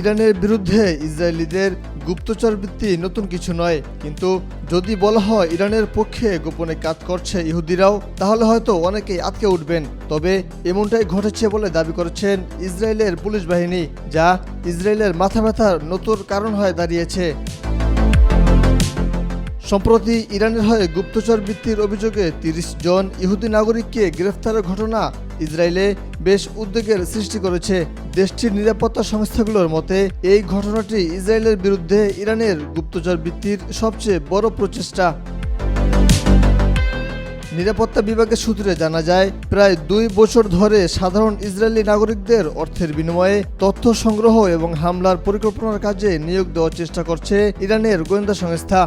ইরানের বিরুদ্ধে ইসরায়েলিদের গুপ্তচরবৃত্তি নতুন কিছু নয়, কিন্তু যদি বলা হয় ইরানের পক্ষে গোপনে কাজ করছে ইহুদিরাও, তাহলে হয়তো অনেকেই আটকে উঠবেন। তবে এমনটাই ঘটেছে বলে দাবি করেছেন ইসরায়েলের পুলিশ বাহিনী, যা ইসরায়েলের মাথা ব্যথার নতুন কারণ হয়ে দাঁড়িয়েছে। সম্প্রতি ইরানের হয়ে গুপ্তচর বৃত্তির অভিযোগে ৩০ জন ইহুদি নাগরিককে গ্রেফতারের ঘটনা ইসরায়েলে বেশ উদ্বেগের সৃষ্টি করেছে। দেশটির নিরাপত্তা সংস্থাগুলোর মতে এই ঘটনাটি ইসরায়েলের বিরুদ্ধে ইরানের গুপ্তচর বৃত্তির সবচেয়ে বড় প্রচেষ্টা। নিরাপত্তা বিভাগের সূত্রে জানা যায়, প্রায় ২ বছর ধরে সাধারণ ইসরায়েলি নাগরিকদের অর্থের বিনিময়ে তথ্য সংগ্রহ এবং হামলার পরিকল্পনার কাজে নিয়োগ দেওয়ার চেষ্টা করছে ইরানের গোয়েন্দা সংস্থা।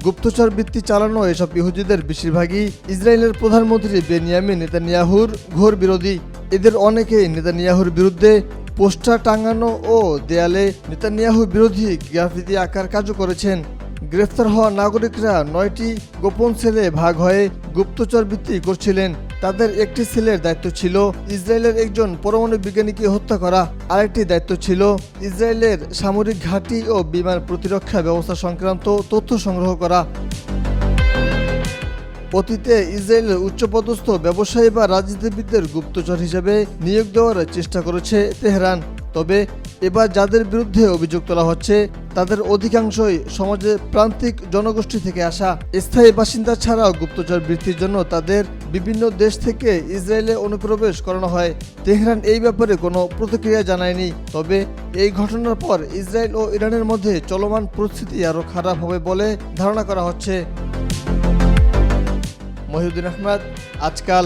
গুপ্তচর বৃত্তি চালানো এসব ইহুদিদের বেশিরভাগই ইসরায়েলের প্রধানমন্ত্রী বেনিয়ামিন নেতানিয়াহুর ঘোর বিরোধী। এদের অনেকেই নেতানিয়াহুর বিরুদ্ধে পোস্টার টাঙানো ও দেয়ালে নেতানিয়াহু বিরোধী গ্রাফিতি আঁকার কাজও করেছেন। গ্রেফতার হওয়া নাগরিকরা ৯টি গোপন সেলে ভাগ হয়ে গুপ্তচর বৃত্তি করছিলেন। তাদের একটি সেলের দায়িত্ব ছিল ইসরায়েলের একজন পরমাণু বিজ্ঞানীকে হত্যা করা, আরেকটি দায়িত্ব ছিল ইসরায়েলের সামরিক ঘাঁটি ও বিমান প্রতিরক্ষা ব্যবস্থা সংক্রান্ত তথ্য সংগ্রহ করা। অতীতে ইসরায়েলের উচ্চপদস্থ ব্যবসায়ী বা রাজনীতিবিদদের গুপ্তচর হিসেবে নিয়োগ দেওয়ার চেষ্টা করেছে তেহরান। তবে এবার যাদের বিরুদ্ধে অভিযোগ তোলা হচ্ছে তাদের অধিকাংশই সমাজের প্রান্তিক জনগোষ্ঠী থেকে আসা। স্থায়ী বাসিন্দা ছাড়াও গুপ্তচর বৃত্তির জন্য তাদের বিভিন্ন দেশ থেকে ইসরায়েলে অনুপ্রবেশ করানো হয়। তেহরান এই ব্যাপারে কোনো প্রতিক্রিয়া জানায়নি। তবে এই ঘটনার পর ইসরায়েল ও ইরানের মধ্যে চলমান পরিস্থিতি আরও খারাপ হবে বলে ধারণা করা হচ্ছে। মহিউদ্দিন আহমেদ, আজকাল।